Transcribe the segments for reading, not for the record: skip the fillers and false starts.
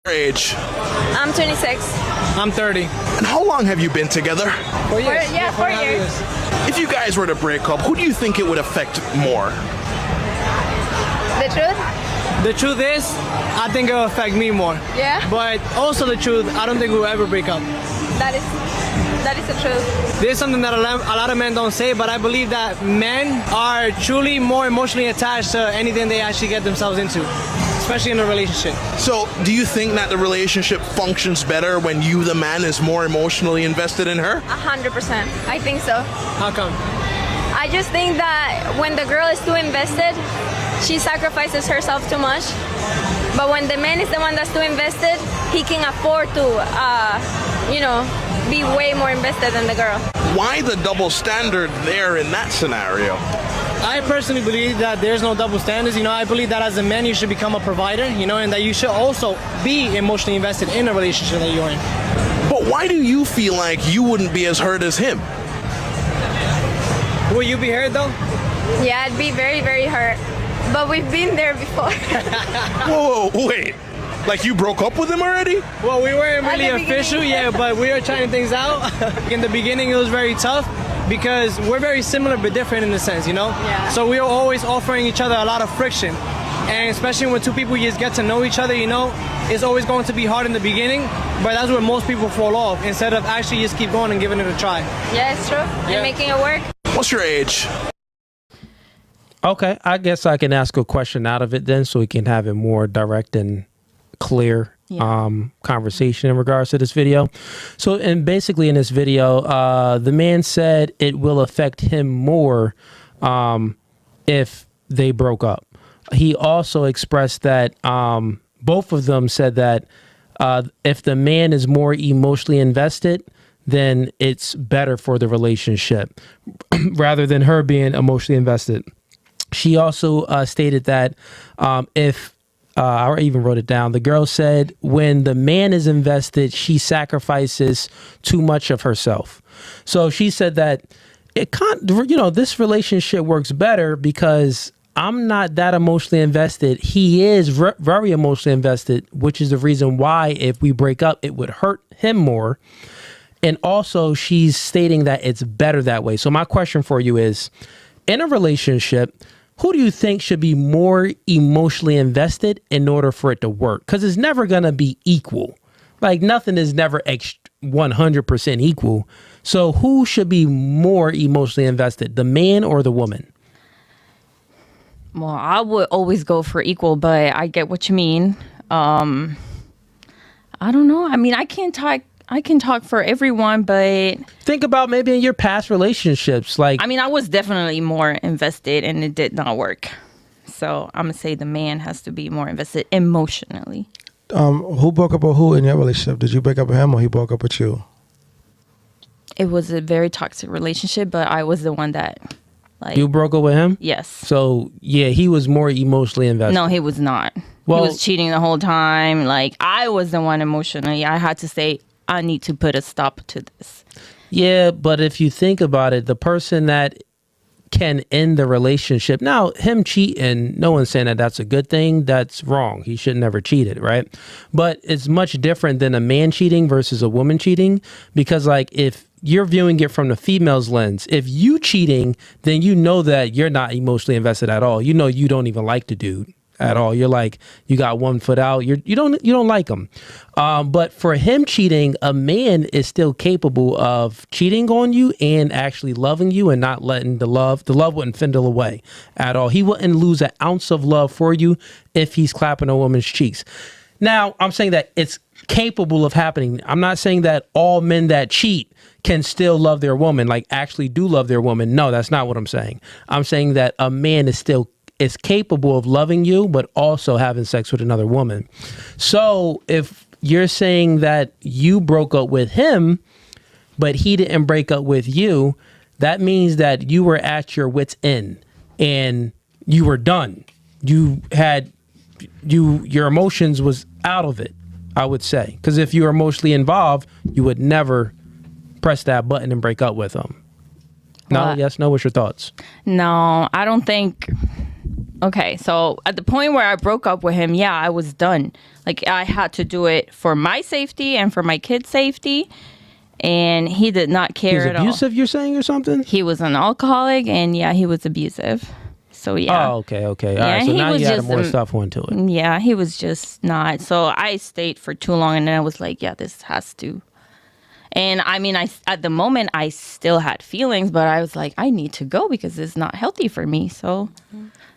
Age? I'm 26. I'm 30. And how long have you been together? 4 years. Yeah, 4 years. If you guys were to break up, who do you think it would affect more? The truth? The truth is, I think it will affect me more. Yeah. But also the truth, I don't think we'll ever break up. That is the truth. This is something that a lot of men don't say, but I believe that men are truly more emotionally attached to anything they actually get themselves into, especially in a relationship. So, do you think that the relationship functions better when you, the man, is more emotionally invested in her? 100%. I think so. How come? I just think that when the girl is too invested, she sacrifices herself too much. But when the man is the one that's too invested, he can afford to, be way more invested than the girl. Why the double standard there in that scenario? I personally believe that there's no double standards. I believe that as a man, you should become a provider, and that you should also be emotionally invested in a relationship that you're in. But why do you feel like you wouldn't be as hurt as him? Will you be hurt, though? Yeah, I'd be very, very hurt. But we've been there before. Whoa, wait. Like you broke up with him already? Well, we weren't really At the official yet, but we were trying things out. In the beginning, it was very tough because we're very similar but different in the sense, Yeah. So we were always offering each other a lot of friction. And especially when two people just get to know each other, it's always going to be hard in the beginning, but that's where most people fall off instead of actually just keep going and giving it a try. Yeah, it's true. Yeah. And making it work. What's your age? Okay, I guess I can ask a question out of it then so we can have a more direct and clear conversation in regards to this video. So, and basically in this video, the man said it will affect him more if they broke up. He also expressed that both of them said that if the man is more emotionally invested, then it's better for the relationship rather than her being emotionally invested. She also stated that I even wrote it down. The girl said when the man is invested, she sacrifices too much of herself. So she said that this relationship works better because I'm not that emotionally invested. He is very emotionally invested, which is the reason why if we break up, it would hurt him more. And also she's stating that it's better that way. So my question for you is, in a relationship, who do you think should be more emotionally invested in order for it to work? Because it's never going to be equal. Like nothing is never 100% equal. So who should be more emotionally invested, the man or the woman? Well, I would always go for equal, but I get what you mean. I don't know. I mean, I can't talk for everyone, but think about maybe in your past relationships. I was definitely more invested and it did not work. So I'm gonna say the man has to be more invested emotionally. Who broke up with who in your relationship? Did you break up with him or he broke up with you? It was a very toxic relationship, but I was the one that you broke up with him? Yes. So yeah, he was more emotionally invested. No, he was not. Well, he was cheating the whole time. I was the one emotionally. I had to say, I need to put a stop to this. Yeah, but if you think about it, the person that can end the relationship, now him cheating, no one's saying that that's a good thing. That's wrong. He should never cheated, right? But it's much different than a man cheating versus a woman cheating, because if you're viewing it from the female's lens, if you cheating, then you know that you're not emotionally invested at all. You know you don't even like the dude at all. You're you got one foot out. You don't like him. But for him cheating, a man is still capable of cheating on you and actually loving you and not letting the love wouldn't dwindle away at all. He wouldn't lose an ounce of love for you if he's clapping a woman's cheeks. Now, I'm saying that it's capable of happening. I'm not saying that all men that cheat can still love their woman, actually do love their woman. No, that's not what I'm saying. I'm saying that a man is capable of loving you, but also having sex with another woman. So if you're saying that you broke up with him, but he didn't break up with you, that means that you were at your wit's end and you were done. Your emotions was out of it, I would say. Because if you were emotionally involved, you would never press that button and break up with him. No, yes, no, what's your thoughts? No, I don't think Okay, so at the point where I broke up with him, yeah, I was done. Like, I had to do it for my safety and for my kids' safety. And he did not care He's at all. abusive, you're saying, or something? He was an alcoholic, and yeah, he was abusive. So yeah. Oh, okay. All Yeah, right, so he now was you added just, more stuff onto it. Yeah, he was just not. So I stayed for too long, and then I was like, yeah, this has to. And I mean, at the moment, I still had feelings, but I was like, I need to go because it's not healthy for me. So.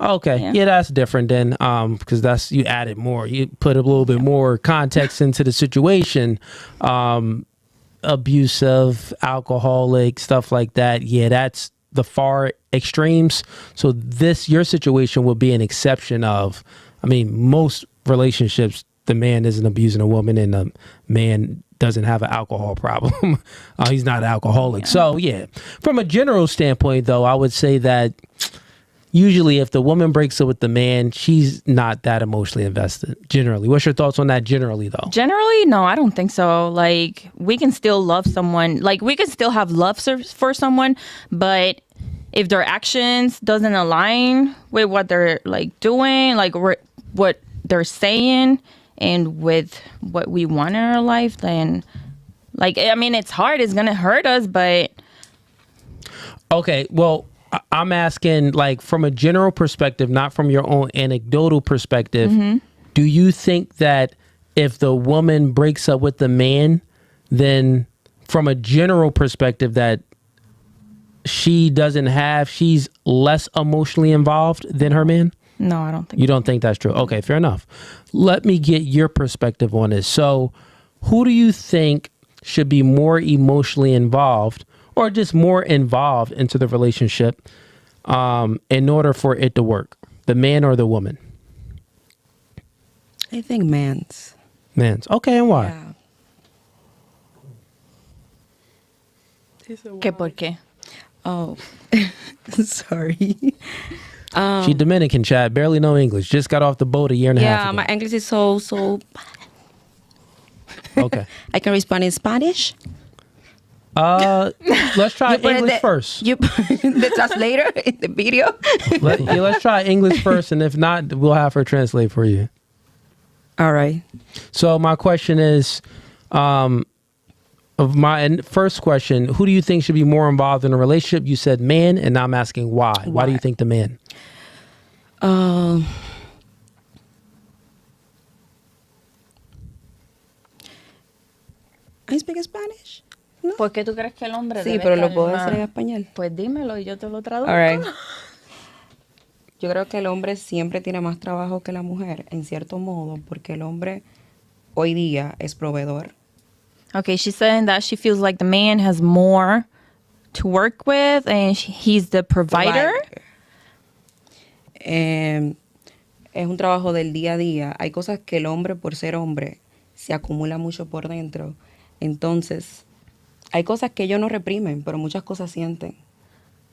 Okay, yeah, that's different then, because that's you added more. You put a little bit more context into the situation. Abusive, alcoholic, stuff like that. Yeah, that's the far extremes. So your situation will be an exception of, I mean, most relationships, the man isn't abusing a woman and the man doesn't have an alcohol problem. He's not alcoholic. Yeah. So yeah, from a general standpoint though, I would say that usually if the woman breaks up with the man, she's not that emotionally invested, generally. What's your thoughts on that generally, though? Generally, no, I don't think so. Like, we can still love someone. Like, we can still have love for someone, but if their actions doesn't align with what they're, like, doing, like, what they're saying and with what we want in our life, then, like, I mean, it's hard. It's going to hurt us, but... Okay, well... I'm asking, like, from a general perspective, not from your own anecdotal perspective, do you think that if the woman breaks up with the man, then from a general perspective that she's less emotionally involved than her man? No, I don't think You don't think that's true? Okay, fair enough. Let me get your perspective on this. So who do you think should be more emotionally involved or just more involved into the relationship in order for it to work? The man or the woman? I think man's. Man's. Okay, and why? Yeah. ¿Qué por qué? Oh, sorry. She Dominican, Chad. Barely know English. Just got off the boat a year and a half Yeah, ago. my English is so. Okay. I can respond in Spanish. Let's try English first. You the translator in the video. Let's try English first, and if not, we'll have her translate for you. All right. So my question is, my first question, who do you think should be more involved in a relationship? You said man, and now I'm asking why. Why do you think the man? I speak Spanish. No. ¿Por qué tú crees que el hombre Sí, debe pero lo estar puedo más? decir en español. Pues dímelo y yo te lo traduzco. All right. Yo creo que el hombre siempre tiene más trabajo que la mujer, en cierto modo, porque el hombre hoy día es proveedor. Okay, she's saying that she feels like the man has more to work with and he's the provider. Es un trabajo del día a día. Hay cosas que el hombre, por ser hombre, se acumula mucho por dentro. Entonces, hay cosas que ellos no reprimen, pero muchas cosas sienten.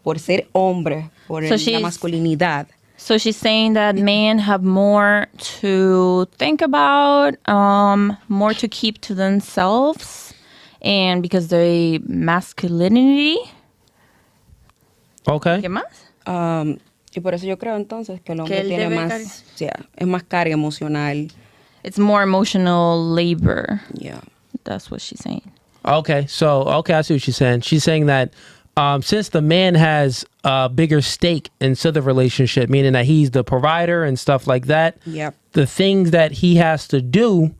Por ser hombre, por la masculinidad. So she's saying that men have more to think about, more to keep to themselves, and because they masculinity. Okay. ¿Qué más? Y por eso yo creo entonces que el hombre Que él tiene debe más, es más carga emocional. It's more emotional labor. Yeah. That's what she's saying. Okay, so I see what she's saying. She's saying that since the man has a bigger stake into the relationship, meaning that he's the provider and stuff like that, Yep. the things that he has to do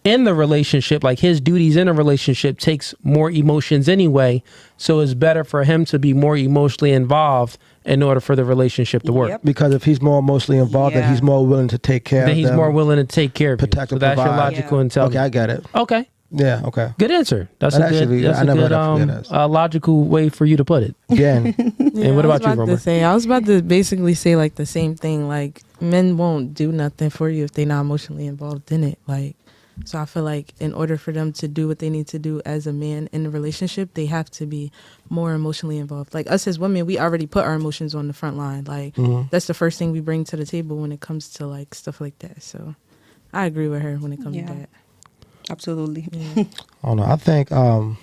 in the relationship, like his duties in a relationship, takes more emotions anyway. So it's better for him to be more emotionally involved in order for the relationship to work. Yep. Because if he's more emotionally involved, then Yeah. he's more willing to take care Then of he's them. more willing to take care of you. Protect So and that's your provide. logical Yeah. intelligence. Okay, I get it. Okay. Yeah, okay. Good answer. That's That a good, actually- that's I a never good had to forget that. logical way for you to put it. Again. And what about you, Romer? I was about to basically say like the same thing. Like men won't do nothing for you if they're not emotionally involved in it. Like, so I feel like in order for them to do what they need to do as a man in a relationship, they have to be more emotionally involved. Like us as women, we already put our emotions on the front line. Like that's the first thing we bring to the table when it comes to like stuff like that. So I agree with her when it comes to that. Absolutely. Yeah. I don't know.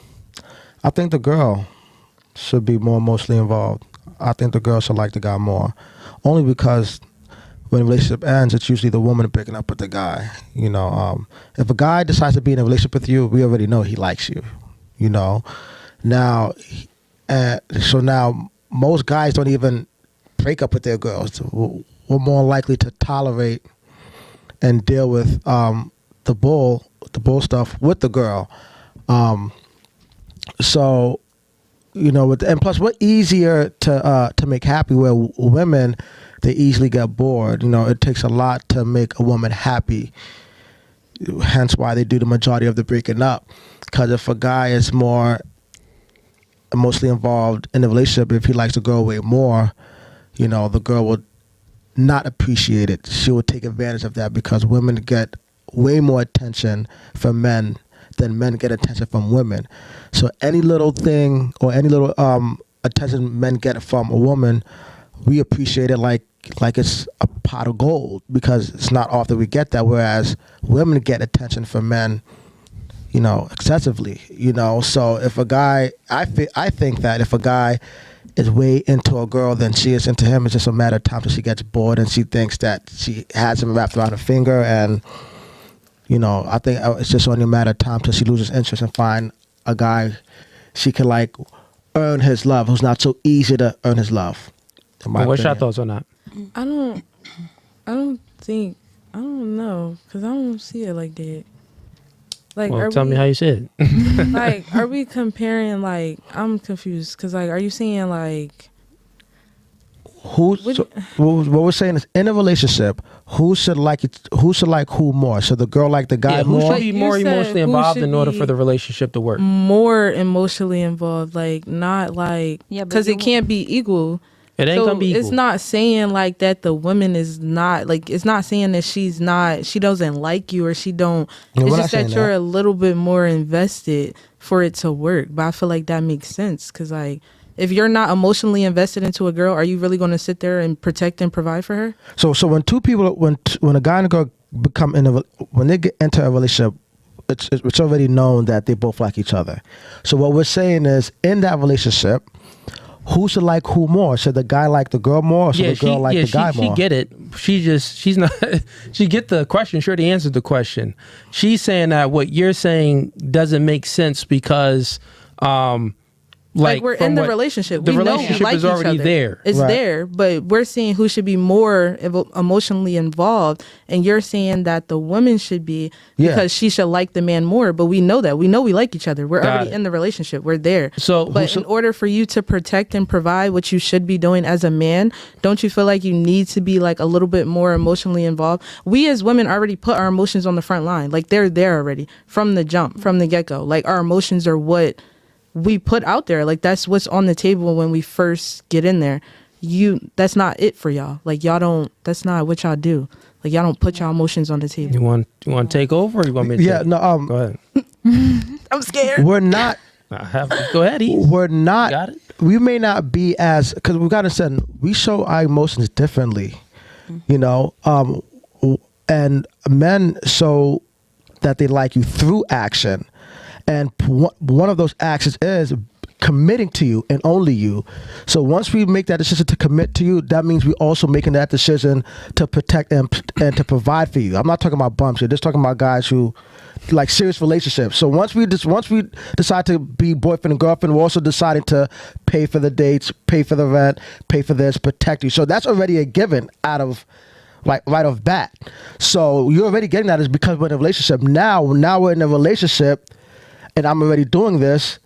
I think the girl should be more emotionally involved. I think the girl should like the guy more. Only because when a relationship ends, it's usually the woman picking up with the guy. You know, if a guy decides to be in a relationship with you, we already know he likes you. You know, now, so now most guys don't even break up with their girls. We're more likely to tolerate and deal with the bull stuff with the girl. So, you know, and plus we're easier to make happy, where women, they easily get bored. You know, it takes a lot to make a woman happy. Hence why they do the majority of the breaking up. Because if a guy is more emotionally involved in the relationship, if he likes the girl way more, you know, the girl will not appreciate it. She will take advantage of that, because women get way more attention from men than men get attention from women. So any little thing or any little attention men get from a woman, we appreciate it like it's a pot of gold, because it's not often we get that. Whereas women get attention from men, you know, excessively. You know, so if a guy, I think that if a guy is way into a girl than she is into him, it's just a matter of time till she gets bored and she thinks that she has him wrapped around her finger. And you know, I think it's just only a matter of time till she loses interest and find a guy she can like earn his love, who's not so easy to earn his love. What's your thoughts on that? I don't know, because I don't see it like that. Like, well, tell me how you see it. Like, are we comparing, like, I'm confused, because, like, are you saying, like, what we're saying is, in a relationship, who should like who more? Should the girl like the guy who more? should be more emotionally involved in order for the relationship to work? More emotionally involved, like, not like, because it can't be equal. It ain't gonna be equal. It's not saying like that the woman is not, like, it's not saying that she doesn't like you, or she don't. No, it's just that you're a little bit more invested for it to work. But I feel like that makes sense, because like, if you're not emotionally invested into a girl, are you really going to sit there and protect and provide for her? So when two people, when a guy and a girl when they get into a relationship, it's already known that they both like each other. So what we're saying is, in that relationship, who should like who more? Should the guy like the girl more, or should the girl like the guy more? She get it. She's not. She get the question. She already answered the question. She's saying that what you're saying doesn't make sense because, like we're in the relationship. The we relationship know we like is already each other. there. It's there, but we're seeing who should be more emotionally involved, and you're saying that the woman should be, because she should like the man more. But we know that. We know we like each other. We're already in the relationship. We're there. But in order for you to protect and provide what you should be doing as a man, don't you feel like you need to be like a little bit more emotionally involved? We as women already put our emotions on the front line. Like, they're there already from the jump, from the get-go. Like, our emotions are what we put out there. Like, that's what's on the table when we first get in there. That's not it for y'all. Like, y'all don't, that's not what y'all do. Like, y'all don't put y'all emotions on the table. You want to take over, or you want me to go ahead. I'm scared. We're not. Go ahead, Eve. We're not. Got it? We may not be as, because we've got to say, we show our emotions differently, you know, and men show that they like you through action. And one of those actions is committing to you and only you. So once we make that decision to commit to you, that means we're also making that decision to protect and to provide for you. I'm not talking about bumps here. Just talking about guys who like serious relationships. So once we decide to be boyfriend and girlfriend, we're also deciding to pay for the dates, pay for the rent, pay for this, protect you. So that's already a given out of, like, right off bat. So you're already getting that is because we're in a relationship. Now we're in a relationship, and I'm already doing this.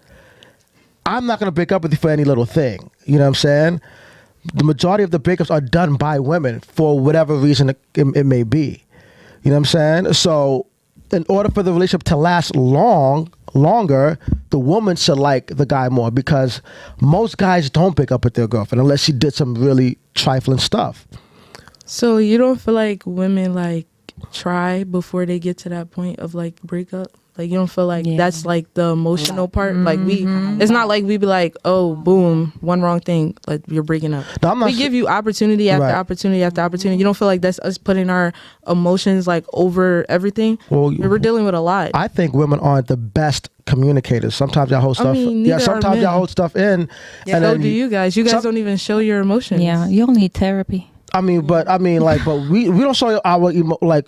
I'm not going to break up with you for any little thing. You know what I'm saying? The majority of the breakups are done by women for whatever reason it may be. You know what I'm saying? So in order for the relationship to last longer, the woman should like the guy more, because most guys don't break up with their girlfriend unless she did some really trifling stuff. So you don't feel like women like try before they get to that point of like breakup? Like, you don't feel like that's like the emotional part? Like, it's not like we be like, oh, boom, one wrong thing, like you're breaking up. No, we give you opportunity after opportunity after opportunity. You don't feel like that's us putting our emotions like over everything? Well, we're dealing with a lot. I think women aren't the best communicators. Sometimes y'all hold stuff. Sometimes y'all hold stuff in. Yeah. So do you guys. You guys don't even show your emotions. Yeah, you'll need therapy. I mean, but we don't show our like.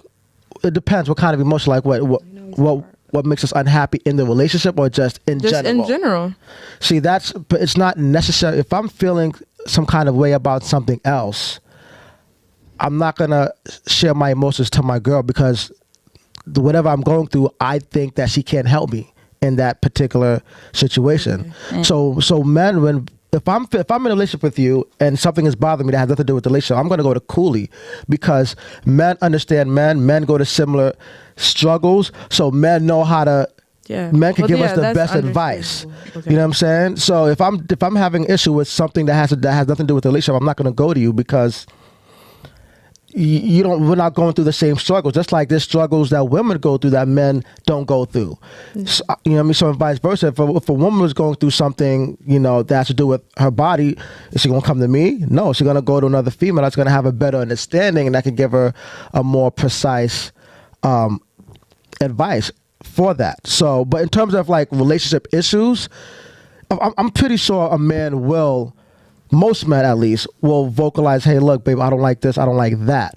It depends what kind of emotion. Like what makes us unhappy in the relationship or just in general. See, but it's not necessary. If I'm feeling some kind of way about something else, I'm not gonna share my emotions to my girl because whatever I'm going through, I think that she can't help me in that particular situation. So men, if I'm in a relationship with you and something is bothering me that has nothing to do with the relationship, I'm going to go to Cooley because men understand men go to similar struggles, so men know how to. Yeah. Men can give us the best advice. Okay. You know what I'm saying? So if I'm having an issue with something that has nothing to do with the relationship, I'm not going to go to you because we're not going through the same struggles. Just like there's struggles that women go through that men don't go through. So, you know what I mean? So vice versa. If a woman is going through something, that has to do with her body, is she going to come to me? No, she's going to go to another female that's going to have a better understanding and that can give her a more precise advice for that. So, but in terms of like relationship issues, I'm pretty sure a man will, most men at least, will vocalize, hey, look, babe, I don't like this, I don't like that.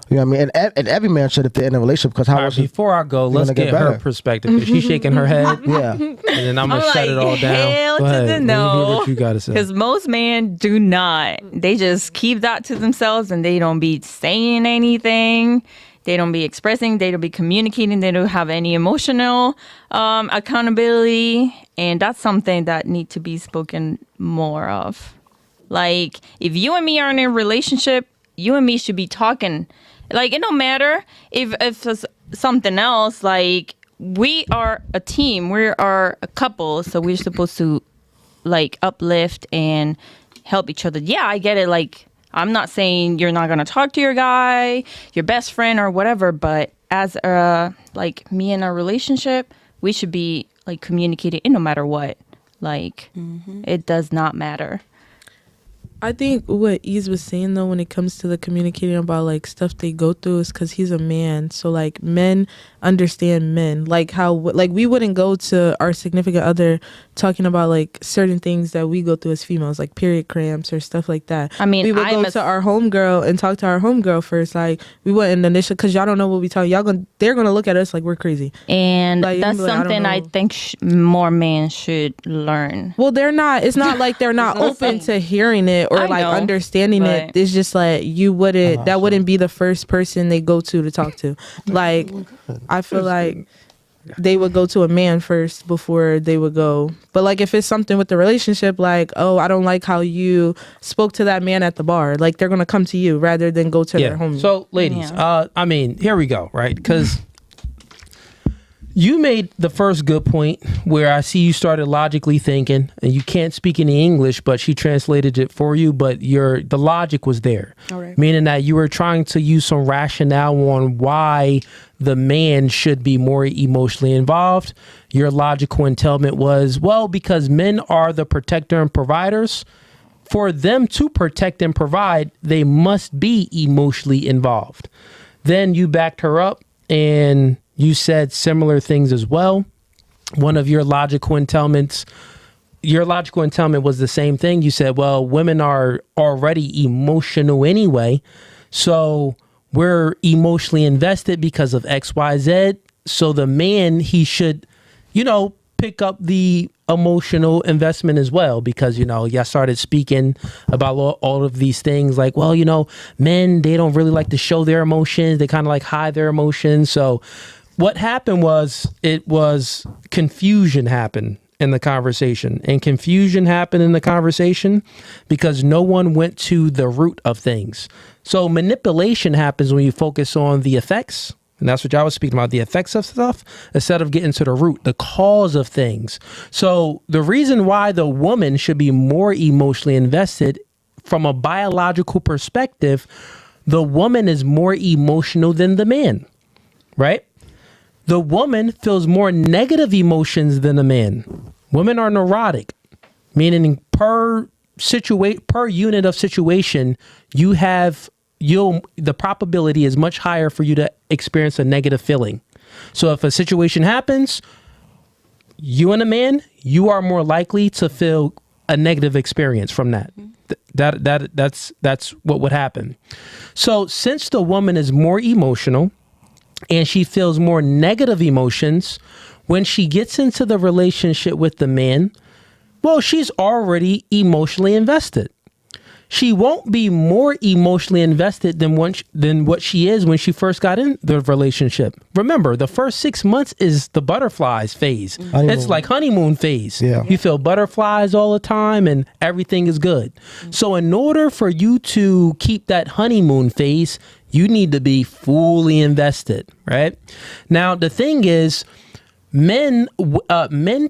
You know what I mean? And every man should if they're in a relationship, because how else before I go, let's get her perspective. Because she's shaking her head. Yeah. And then I'm going to shut it all down. Hell go to ahead. the no. Let me hear what you got to say. Because most men do not. They just keep that to themselves and they don't be saying anything. They don't be expressing. They don't be communicating. They don't have any emotional accountability. And that's something that needs to be spoken more of. Like, if you and me are in a relationship, you and me should be talking. Like, it don't matter if it's something else. Like, we are a team. We are a couple. So we're supposed to, like, uplift and help each other. Yeah, I get it. Like, I'm not saying you're not going to talk to your guy, your best friend or whatever. But as, like, me in a relationship, we should be, like, communicating no matter what. Like, it does not matter. I think what Ease was saying though, when it comes to the communicating about like stuff they go through, is because he's a man. So like men understand men, like how like we wouldn't go to our significant other talking about like certain things that we go through as females, like period cramps or stuff like that. I mean, we would go to our homegirl and talk to our homegirl first. Like we wouldn't initially, because y'all don't know what we talk. They're gonna look at us like we're crazy. And like, that's something I think more men should learn. Well, they're not. It's not like they're not open to hearing it or like understanding it. It's just like you wouldn't. That wouldn't be the first person they go to talk to. Like I feel like they would go to a man first before they would go. But like if it's something with the relationship, like, oh, I don't like how you spoke to that man at the bar, like they're gonna come to you rather than go to their homie. So ladies, I mean, here we go, right? Because you made the first good point where I see you started logically thinking, and you can't speak any English, but she translated it for you, but the logic was there. Right. Meaning that you were trying to use some rationale on why the man should be more emotionally involved. Your logical entailment was, well, because men are the protector and providers. For them to protect and provide, they must be emotionally involved. Then you backed her up and you said similar things as well. One of your logical entailment was the same thing. You said, well, women are already emotional anyway, so we're emotionally invested because of X, Y, Z. So the man, he should, pick up the emotional investment as well, because, y'all started speaking about all of these things like, well, men, they don't really like to show their emotions. They kind of like hide their emotions. So what happened was confusion happened in the conversation, and confusion happened in the conversation because no one went to the root of things. So manipulation happens when you focus on the effects, and that's what y'all was speaking about, the effects of stuff, instead of getting to the root, the cause of things. So the reason why the woman should be more emotionally invested from a biological perspective, the woman is more emotional than the man, right? The woman feels more negative emotions than the man. Women are neurotic, meaning per unit of situation, the probability is much higher for you to experience a negative feeling. So if a situation happens, you and a man, you are more likely to feel a negative experience from that. That's what would happen. So since the woman is more emotional and she feels more negative emotions when she gets into the relationship with the man, well, she's already emotionally invested. She won't be more emotionally invested than what she is when she first got in the relationship. Remember, the first 6 months is the butterflies phase. Honeymoon. It's like honeymoon phase. Yeah. You feel butterflies all the time and everything is good. So in order for you to keep that honeymoon phase, you need to be fully invested, right? Now, the thing is, men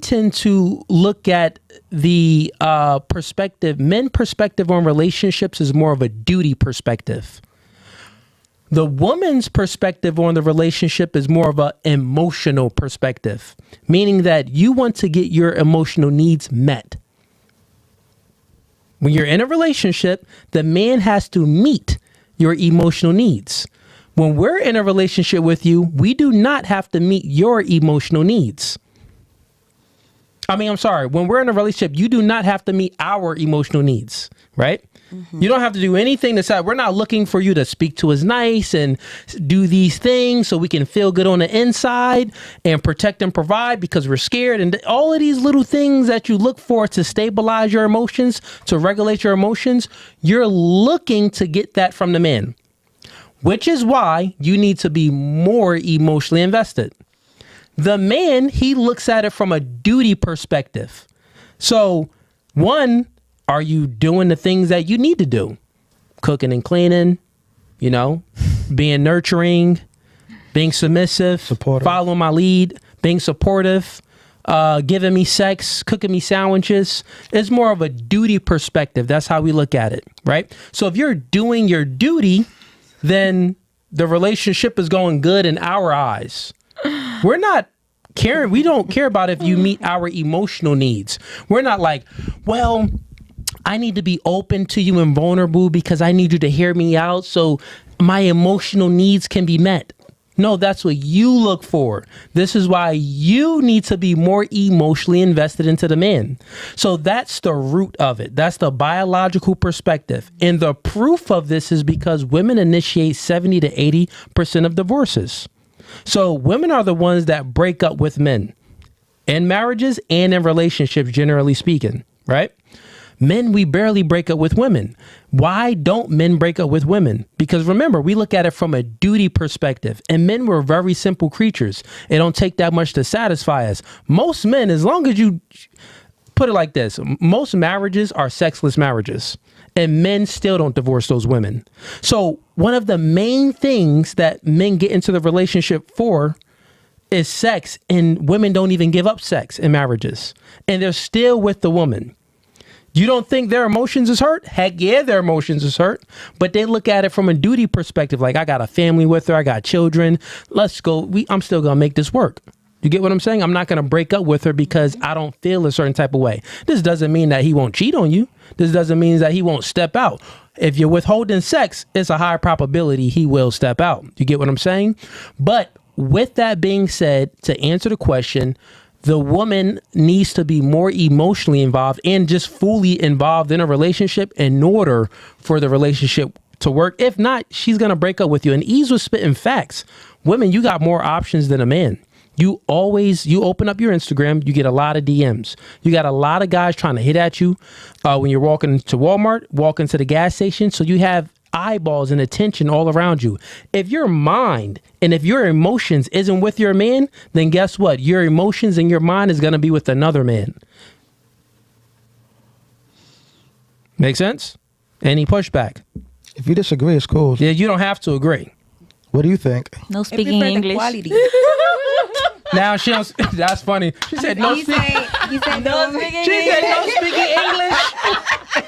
tend to look at the perspective. Men perspective on relationships is more of a duty perspective. The woman's perspective on the relationship is more of an emotional perspective, meaning that you want to get your emotional needs met. When you're in a relationship, the man has to meet your emotional needs. When we're in a relationship with you, we do not have to meet your emotional needs. When we're in a relationship, you do not have to meet our emotional needs, right? Mm-hmm. You don't have to do anything to say, we're not looking for you to speak to us nice and do these things so we can feel good on the inside and protect and provide because we're scared. And all of these little things that you look for to stabilize your emotions, to regulate your emotions, you're looking to get that from the man. Which is why you need to be more emotionally invested. The man, he looks at it from a duty perspective. So, one, are you doing the things that you need to do? Cooking and cleaning, being nurturing, being submissive, following my lead, being supportive, giving me sex, cooking me sandwiches. It's more of a duty perspective. That's how we look at it, right? So if you're doing your duty, then the relationship is going good in our eyes. We're not caring. We don't care about if you meet our emotional needs. We're not like, well, I need to be open to you and vulnerable because I need you to hear me out so my emotional needs can be met. No, that's what you look for. This is why you need to be more emotionally invested into the man. So that's the root of it. That's the biological perspective. And the proof of this is because women initiate 70 to 80% of divorces. So women are the ones that break up with men in marriages and in relationships, generally speaking, right? Men, we barely break up with women. Why don't men break up with women? Because remember, we look at it from a duty perspective, and men were very simple creatures. It don't take that much to satisfy us. Most men, as long as you put it like this, most marriages are sexless marriages, and men still don't divorce those women. So one of the main things that men get into the relationship for is sex, and women don't even give up sex in marriages, and they're still with the woman. You don't think their emotions is hurt? Heck yeah, their emotions is hurt. But they look at it from a duty perspective. Like, I got a family with her. I got children. Let's go. I'm still going to make this work. You get what I'm saying? I'm not going to break up with her because I don't feel a certain type of way. This doesn't mean that he won't cheat on you. This doesn't mean that he won't step out. If you're withholding sex, it's a high probability he will step out. You get what I'm saying? But with that being said, to answer the question, the woman needs to be more emotionally involved and just fully involved in a relationship in order for the relationship to work. If not, she's going to break up with you. And Ease was spitting facts. Women, you got more options than a man. You open up your Instagram, you get a lot of DMs. You got a lot of guys trying to hit at you when you're walking to Walmart, walking to the gas station. So you have eyeballs and attention all around you. If your mind and if your emotions isn't with your man, then guess what? Your emotions and your mind is going to be with another man. Make sense? Any pushback? If you disagree, it's cool. Yeah, you don't have to agree. What do you think? No speaking English. Now she don't. That's funny. She said no speaking. He said no speaking. She said no speaking English.